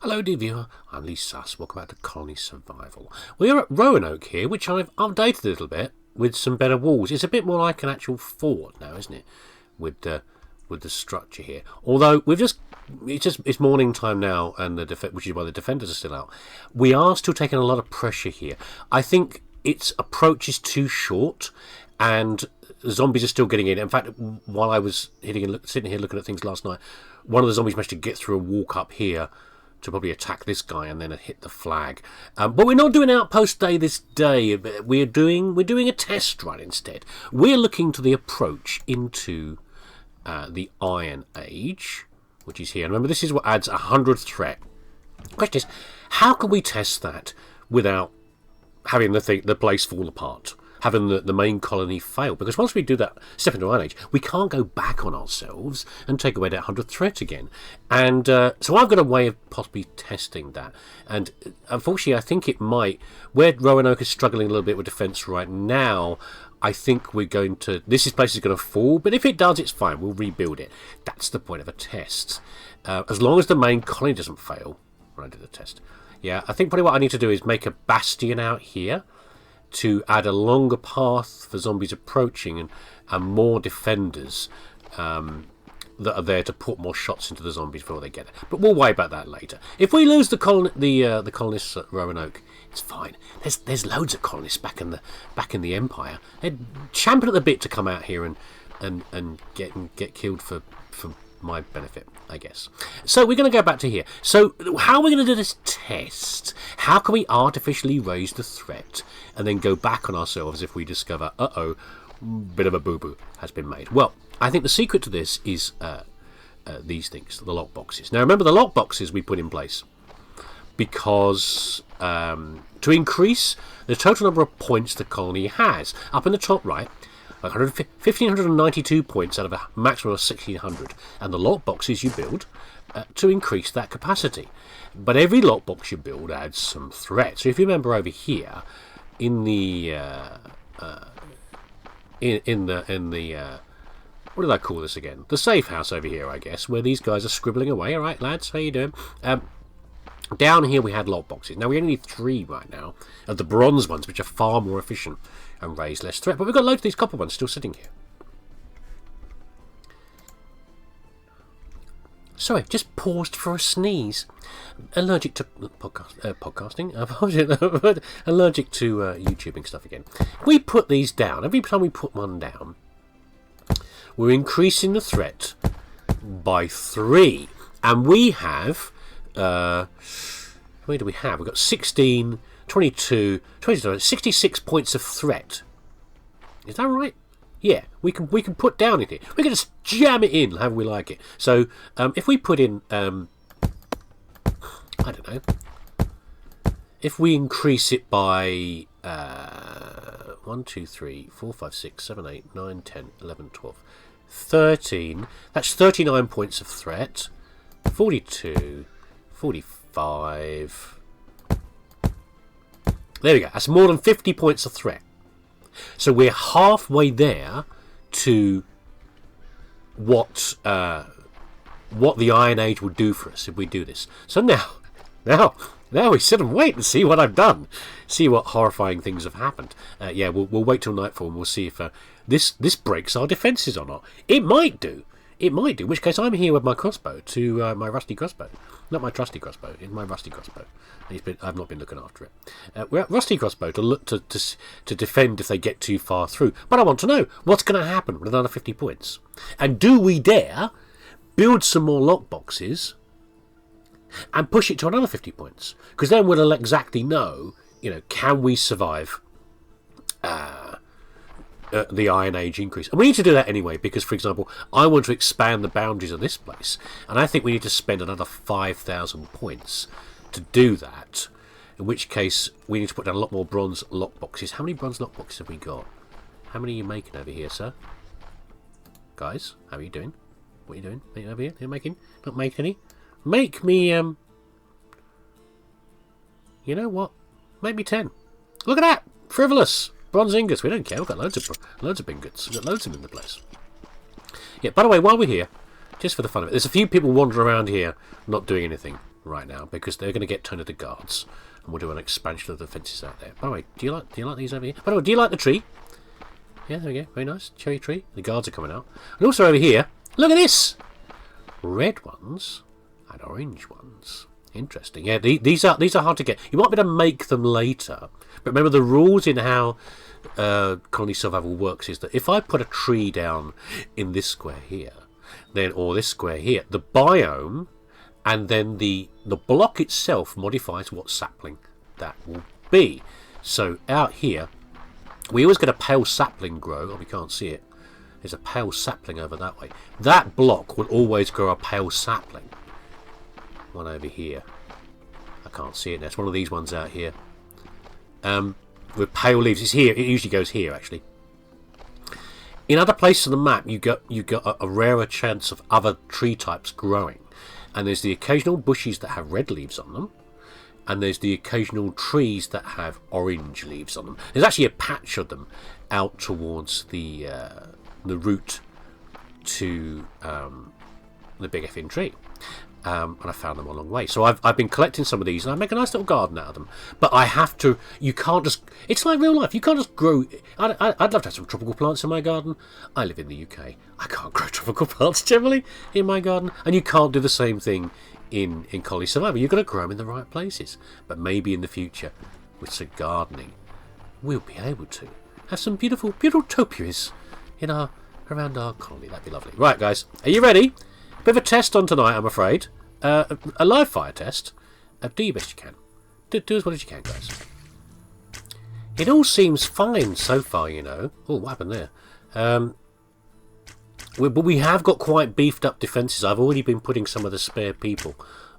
Hello dear viewer, I'm leesusss. Welcome back to Colony Survival. We're at Roanoke here, which I've updated a little bit with some better walls. It's a bit more like an actual fort now, isn't it? With the structure here. Although it's morning time now, and which is why the defenders are still out. We are still taking a lot of pressure here. I think its approach is too short, and zombies are still getting in. In fact, while I was sitting here looking at things last night, one of the zombies managed to get through a walk up here to probably attack this guy and then hit the flag. But we're not doing Outpost Day this day. We're doing a test run instead. We're looking to the approach into the Iron Age, which is here. And remember, this is what adds 100 threat. The question is, how can we test that without having the place fall apart? Having the main colony fail? Because once we do that, step into Iron Age, we can't go back on ourselves and take away that 100 threat again. And so I've got a way of possibly testing that. And unfortunately, I think it might, where Roanoke is struggling a little bit with defence right now, I think we're going to, this place is going to fall, but if it does, it's fine. We'll rebuild it. That's the point of a test. As long as the main colony doesn't fail when I do the test. Yeah, I think probably what I need to do is make a bastion out here to add a longer path for zombies approaching and more defenders that are there to put more shots into the zombies before they get there. But we'll worry about that later. If we lose the colonists at Roanoke, it's fine. There's loads of colonists back in the Empire. They're champing at the bit to come out here and get killed for my benefit, I guess. So we're going to go back to here. So how are we going to do this test? How can we artificially raise the threat and then go back on ourselves if we discover, bit of a boo-boo has been made? Well, I think the secret to this is these things, the lock boxes. Now remember, the lock boxes we put in place because to increase the total number of points the colony has. Up in the top right, 1,592 points out of a maximum of 1,600, and the lock boxes you build to increase that capacity. But every lock box you build adds some threat. So if you remember over here, in the what did I call this again? The safe house over here, I guess, where these guys are scribbling away. All right, lads, how you doing? Down here we had lock boxes. Now we only need 3 right now of the bronze ones, which are far more efficient and raise less threat. But we've got loads of these copper ones still sitting here. Sorry, just paused for a sneeze. Allergic to podcasting. Allergic to YouTubing stuff again. We put these down. Every time we put one down, we're increasing the threat by 3. And we have... where do we have? We've got 16, 22, 22, 66 points of threat. Is that right? Yeah, we can put down in here. We can just jam it in however we like it. So if we put in, I don't know, if we increase it by 1, 2, 3, 4, 5, 6, 7, 8, 9, 10, 11, 12, 13, that's 39 points of threat, 42, 45. There we go. That's more than 50 points of threat. So we're halfway there to what the Iron Age will do for us if we do this. So now we sit and wait and see what I've done. See what horrifying things have happened. Yeah, we'll wait till nightfall and we'll see if this breaks our defences or not. It might do. It might do, in which case I'm here with my crossbow to my rusty crossbow. Not my trusty crossbow, it's my rusty crossbow. I've not been looking after it. We're at rusty crossbow to look to defend if they get too far through. But I want to know what's going to happen with another 50 points. And do we dare build some more lock boxes and push it to another 50 points? Because then we'll exactly know, can we survive the Iron Age increase. And we need to do that anyway because, for example, I want to expand the boundaries of this place, and I think we need to spend another 5,000 points to do that, in which case we need to put down a lot more bronze lock boxes. How many bronze lock boxes have we got? How many are you making over here, sir? Guys, how are you doing? What are you doing? Are you over here? You're making? Not making any? Make me, you know what? Make me 10. Look at that! Frivolous! Bronze ingots, we don't care. We've got loads of ingots. We've got loads of them in the place. Yeah, by the way, while we're here, just for the fun of it, there's a few people wandering around here not doing anything. right now because they're going to get turned into guards, and we'll do an expansion of the fences out there. By the way, do you like these over here? By the way, do you like the tree? Yeah, there we go. Very nice. Cherry tree. The guards are coming out. And also over here, look at this! Red ones and orange ones. Interesting. Yeah, these are hard to get. You might be able to make them later. But remember, the rules in how colony survival works is that if I put a tree down in this square here, then or this square here, the biome and then the block itself modifies what sapling that will be. So out here, we always get a pale sapling grow. Oh, we can't see it. There's a pale sapling over that way. That block will always grow a pale sapling. One over here. I can't see it. There's one of these ones out here. With pale leaves. It's here. It usually goes here, actually. In other places on the map, you got a rarer chance of other tree types growing. And there's the occasional bushes that have red leaves on them. And there's the occasional trees that have orange leaves on them. There's actually a patch of them out towards the route to the big effing tree. And I found them a long way. So I've been collecting some of these, and I make a nice little garden out of them. But I have to. You can't just. It's like real life. You can't just grow. I'd love to have some tropical plants in my garden. I live in the UK. I can't grow tropical plants generally in my garden, and you can't do the same thing in colony survival. You've got to grow them in the right places. But maybe in the future, with some gardening, we'll be able to have some beautiful topiaries around our colony. That'd be lovely. Right, guys, are you ready? A bit of a test on tonight, I'm afraid. A live fire test. Do your best you can. Do as well as you can, guys. It all seems fine so far, Oh, what happened there? But we have got quite beefed up defences. I've already been putting some of the spare people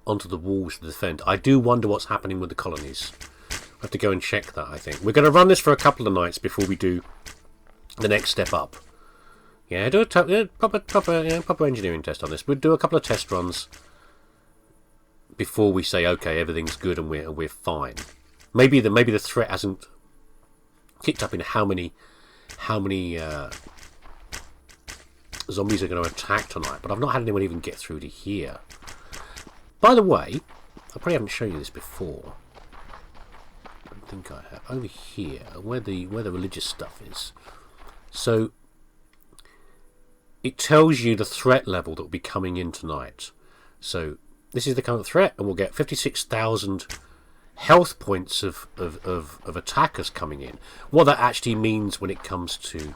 onto the walls to defend. I do wonder what's happening with the colonies. I have to go and check that, I think. We're going to run this for a couple of nights before we do the next step up. Yeah, do a proper engineering test on this. We'll do a couple of test runs before we say, okay, everything's good and we're fine. Maybe the threat hasn't kicked up in how many zombies are going to attack tonight, but I've not had anyone even get through to here. By the way, I probably haven't shown you this before. I don't think I have. Over here, where the religious stuff is. So it tells you the threat level that will be coming in tonight. So this is the current threat, and we'll get 56,000 health points of attackers coming in. What that actually means when it comes to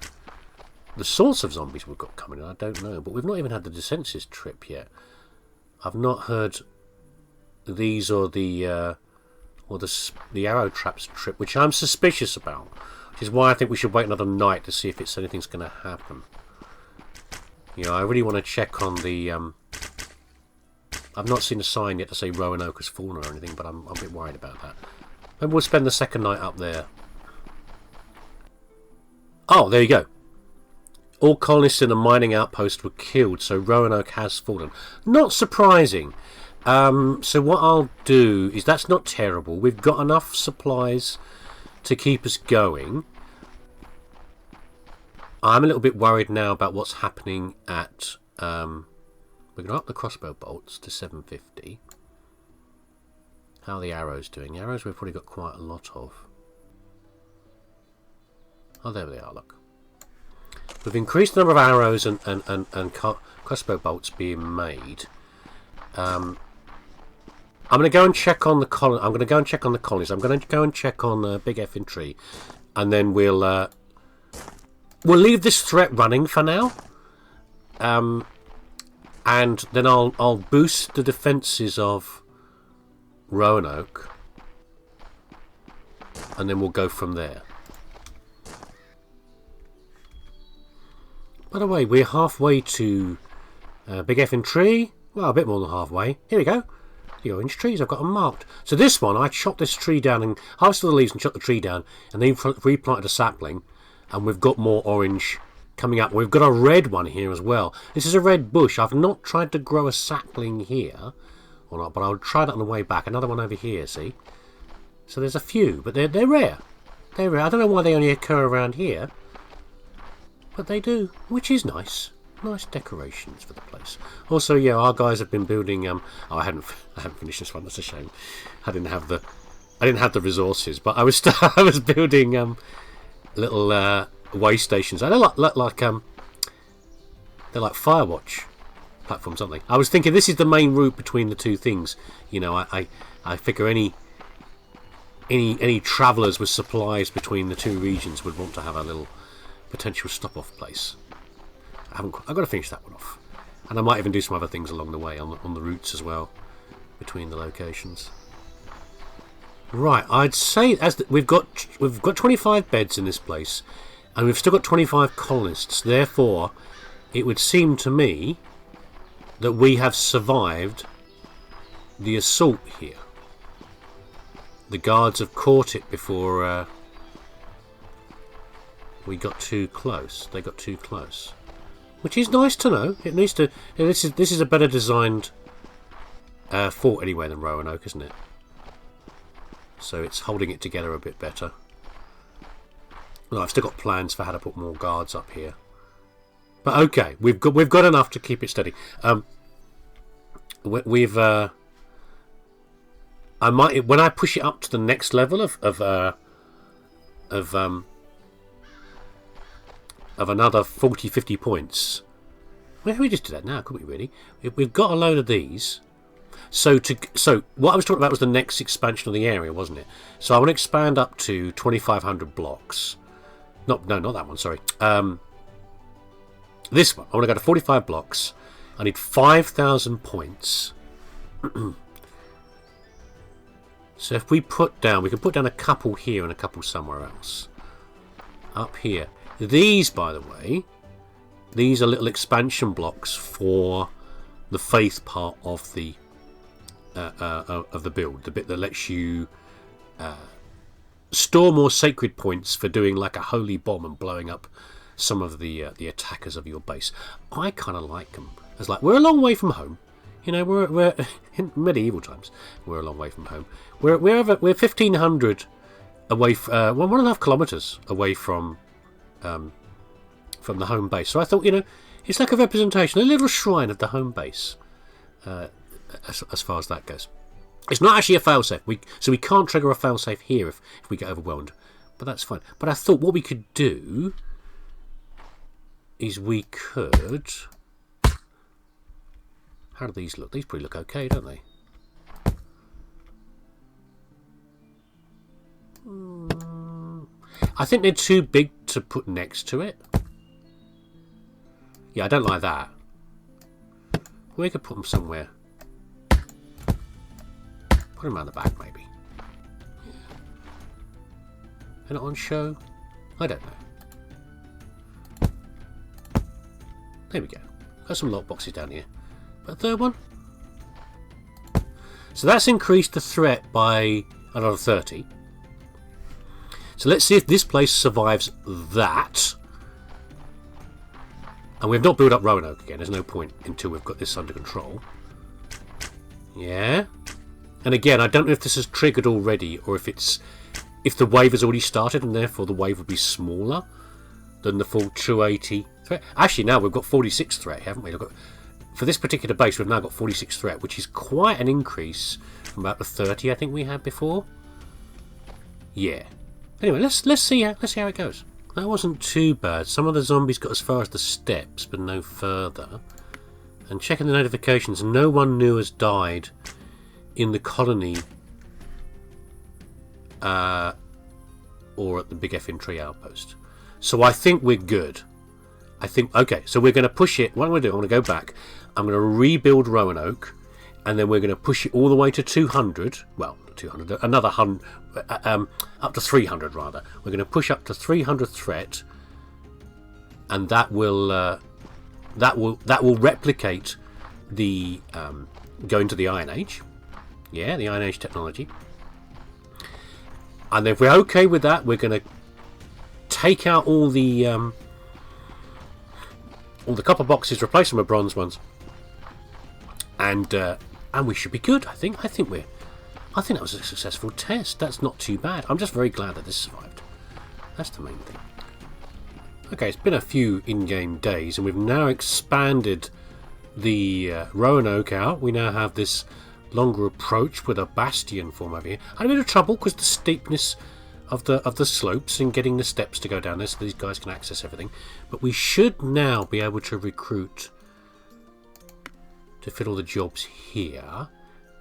the sorts of zombies we've got coming in, I don't know. But we've not even had the Desctruction trip yet. I've not heard these or the arrow traps trip, which I'm suspicious about. Which is why I think we should wait another night to see if anything's going to happen. I really want to check on the. I've not seen a sign yet to say Roanoke has fallen or anything, but I'm a bit worried about that. Maybe we'll spend the second night up there. Oh, there you go. All colonists in a mining outpost were killed, so Roanoke has fallen. Not surprising. So what I'll do is, that's not terrible. We've got enough supplies to keep us going. I'm a little bit worried now about what's happening at... we're going to up the crossbow bolts to 750. How are the arrows doing? The arrows we've probably got quite a lot of. Oh, there they are, look. We've increased the number of arrows and crossbow bolts being made. I'm going to go and check on the colony. I'm going to go and check on the colonies. I'm going to go and check on big infantry, and then we'll leave this threat running for now. And then I'll boost the defences of Roanoke, and then we'll go from there. By the way, we're halfway to big effing tree. Well, a bit more than halfway. Here we go. The orange trees, I've got them marked. So this one, I chopped this tree down and harvested the leaves and chopped the tree down, and then replanted a sapling, and we've got more orange coming up. We've got a red one here as well. This is a red bush. I've not tried to grow a sapling here, or not, but I'll try that on the way back. Another one over here, see? So there's a few, but they're rare. They're rare. I don't know why they only occur around here, but they do, which is nice. Nice decorations for the place. Also, yeah, our guys have been building. Oh, I haven't finished this one. That's a shame. I didn't have the resources, but I was I was building little way stations. They're like Firewatch platforms, aren't they? I was thinking this is the main route between the two things. You know, I figure any travellers with supplies between the two regions would want to have a little potential stop-off place. I've got to finish that one off, and I might even do some other things along the way on the routes as well between the locations. Right, I'd say we've got 25 beds in this place, and we've still got 25 colonists. Therefore, it would seem to me that we have survived the assault here. The guards have caught it before we got too close. They got too close, which is nice to know. It needs to. This is a better designed fort anyway than Roanoke, isn't it? So it's holding it together a bit better. Well, I've still got plans for how to put more guards up here, but okay, we've got enough to keep it steady. I might, when I push it up to the next level of another 40-50 points. Well, we just do that now, couldn't we? Really, we've got a load of these. So what I was talking about was the next expansion of the area, wasn't it? So I want to expand up to 2,500 blocks. No, not that one. Sorry. This one. I want to go to 45 blocks. I need 5,000 points. So if we can put down a couple here and a couple somewhere else. Up here. These, by the way, these are little expansion blocks for the faith part of the build. The bit that lets you store more sacred points for doing like a holy bomb and blowing up some of the attackers of your base. I kind of like them. It's like, we're a long way from home. You know, we're in medieval times. We're a long way from home. We're 1,500 away, 1.5 kilometers away from the home base. So I thought, you know, it's like a representation, a little shrine of the home base, as far as that goes. It's not actually a failsafe, so we can't trigger a failsafe here if we get overwhelmed, but that's fine. But I thought what we could do is we could... How do these look? These probably look okay, don't they? I think they're too big to put next to it. Yeah, I don't like that. We could put them somewhere. Put them around the back, maybe. They're not on show? I don't know. There we go. Got some lock boxes down here. But a third one? So that's increased the threat by another 30. So let's see if this place survives that. And we've not built up Roanoke again. There's no point until we've got this under control. Yeah. And again, I don't know if this is triggered already or if the wave has already started and therefore the wave will be smaller than the full 280 threat. Actually, now we've got 46 threat, haven't we? For this particular base, we've now got 46 threat, which is quite an increase from about the 30 I think we had before. Yeah. Anyway, let's see how it goes. That wasn't too bad. Some of the zombies got as far as the steps, but no further. And checking the notifications, no one new has died in the colony or at the Big Effing Tree outpost. So I think we're good. Okay, so we're going to push it. What I'm going to do, I'm going to go back. I'm going to rebuild Roanoke, and then we're going to push it all the way to 200. Well, not 200, another 100, up to 300 rather. We're going to push up to 300 threat, and that will replicate the going to the Iron Age. Yeah, the Iron Age technology. And if we're okay with that, we're going to take out all the copper boxes, replace them with bronze ones, and we should be good. I think that was a successful test. That's not too bad. I'm just very glad that this survived. That's the main thing. Okay, it's been a few in-game days, and we've now expanded the Roanoke out. We now have this longer approach with a bastion form over here. I had a bit of trouble because the steepness of the slopes and getting the steps to go down there so these guys can access everything. But we should now be able to recruit to fill all the jobs here.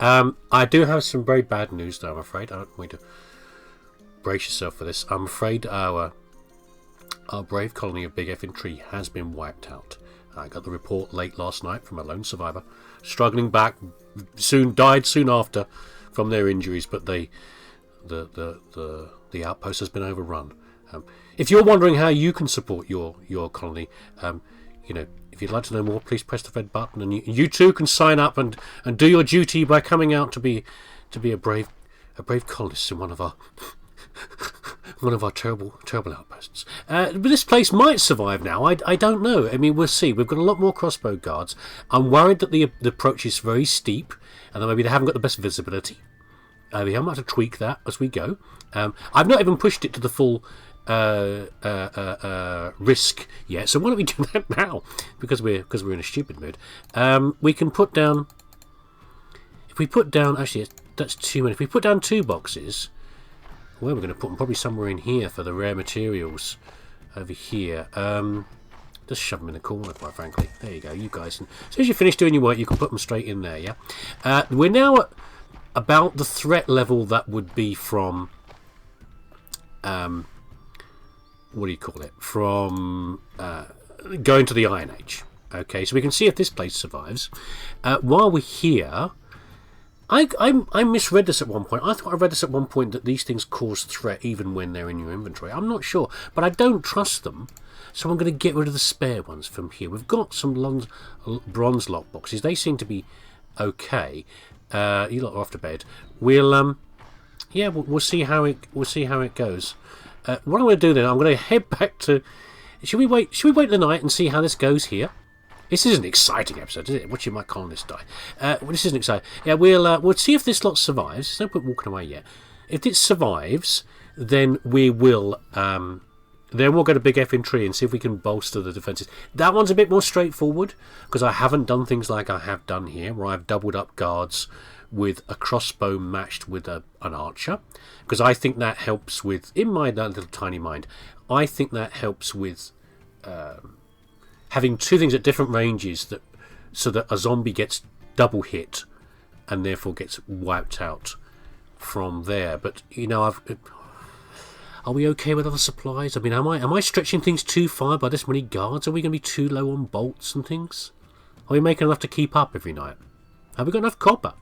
I do have some very bad news though, I'm afraid. I don't want you to brace yourself for this. I'm afraid our brave colony of Big Effing Tree has been wiped out. I got the report late last night from a lone survivor, struggling back, died soon after from their injuries, but the outpost has been overrun. If you're wondering how you can support your colony, you know, if you'd like to know more, please press the red button, and you too can sign up and do your duty by coming out to be a brave colonist in one of our terrible outposts. But this place might survive now. I don't know. I mean, we'll see. We've got a lot more crossbow guards. I'm worried that the approach is very steep, and that maybe they haven't got the best visibility. We might have to tweak that as we go. I've not even pushed it to the full risk yet, so why don't we do that now? Because we're in a stupid mood. We can put down. If we put down, actually, that's too many. If we put down 2 boxes. Well, we're going to put them probably somewhere in here for the rare materials over here. Just shove them in the corner, quite frankly. There you go, you guys. And as soon as you finish doing your work, you can put them straight in there, yeah? We're now at about the threat level that would be from... what do you call it? From going to the Iron Age. Okay, so we can see if this place survives. While we're here... I misread this at one point. I thought I read this at one point that these things cause threat even when they're in your inventory. I'm not sure, but I don't trust them, so I'm going to get rid of the spare ones from here. We've got some bronze lock boxes. They seem to be okay. You lot are off to bed. We'll we'll see how it goes. What I'm going to do then, I'm going to head back to. Should we wait the night and see how this goes here? This is an exciting episode, isn't it? Watching my colonists die. This isn't exciting. Yeah, we'll see if this lot survives. There's no point walking away yet. If it survives, then we will. Then we'll go to Big Effing Tree and see if we can bolster the defences. That one's a bit more straightforward because I haven't done things like I have done here, where I've doubled up guards with a crossbow matched with an archer, because I think that helps with, in my little tiny mind, I think that helps with. Having 2 things at different ranges so that a zombie gets double hit and therefore gets wiped out from there. But you know, are we okay with other supplies? I mean, am I stretching things too far by this many guards? Are we going to be too low on bolts and things? Are we making enough to keep up every night? Have we got enough copper?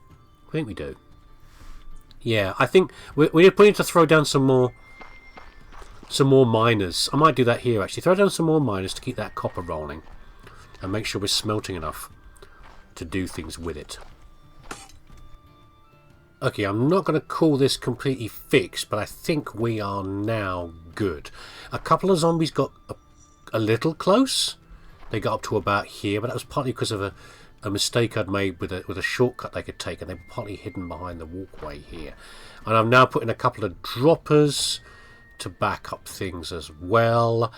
I think we do. Yeah, I think we need to throw down some more miners. I might do that here actually. Throw down some more miners to keep that copper rolling and make sure we're smelting enough to do things with it. Okay, I'm not going to call this completely fixed, but I think we are now good. A couple of zombies got a little close. They got up to about here, but that was partly because of a mistake I'd made with a shortcut they could take, and they were partly hidden behind the walkway here. And I'm now putting a couple of droppers to back up things as well.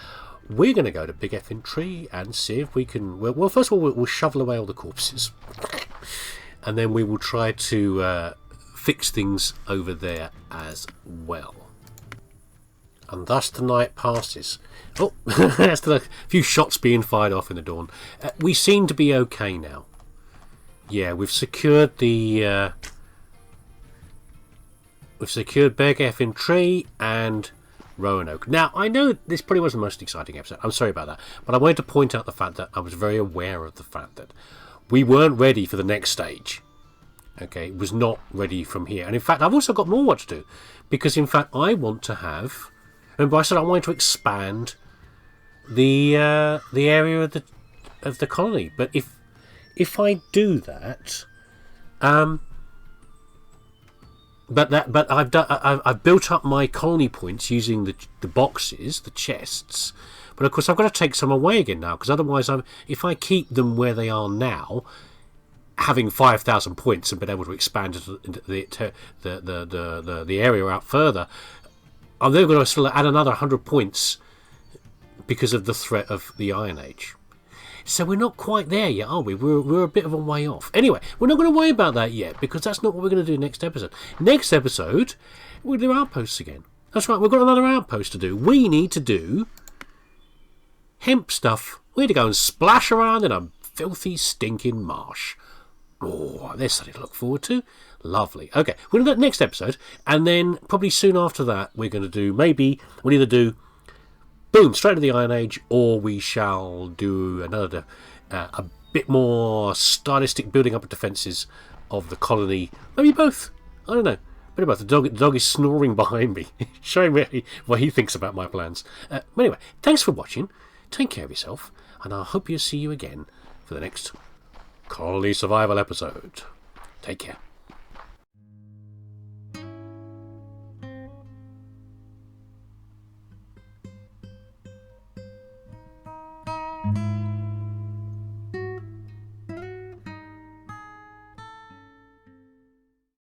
We're going to go to Big Effing Tree and see if we can. Well, first of all, we'll shovel away all the corpses, and then we will try to fix things over there as well. And thus the night passes. Oh, that's a few shots being fired off in the dawn. We seem to be okay now. Yeah, we've secured the. We've secured Big Effing Tree and Roanoke. Now, I know this probably wasn't the most exciting episode. I'm sorry about that. But I wanted to point out the fact that I was very aware of the fact that we weren't ready for the next stage. Okay, it was not ready from here. And in fact, I've also got more work to do. Because in fact, I want to have... Remember, I said I wanted to expand the area of the colony. But if I do that... But I've built up my colony points using the boxes, the chests. But of course, I've got to take some away again now, because otherwise, if I keep them where they are now, having 5,000 points and been able to expand the area out further, I'm then going to still add another 100 points because of the threat of the Iron Age. So we're not quite there yet, are we? We're a bit of a way off. Anyway, we're not going to worry about that yet, because that's not what we're going to do next episode. Next episode, we'll do outposts again. That's right, we've got another outpost to do. We need to do hemp stuff. We need to go and splash around in a filthy, stinking marsh. Oh, there's something to look forward to. Lovely. Okay, we're going to do that next episode, and then probably soon after that, we're going to do, maybe, we'll either do boom, straight to the Iron Age, or we shall do another, a bit more stylistic building up of defences of the colony. Maybe both. I don't know. Maybe both. The dog is snoring behind me, showing me what he thinks about my plans. But anyway, thanks for watching. Take care of yourself, and I hope you'll see you again for the next colony survival episode. Take care.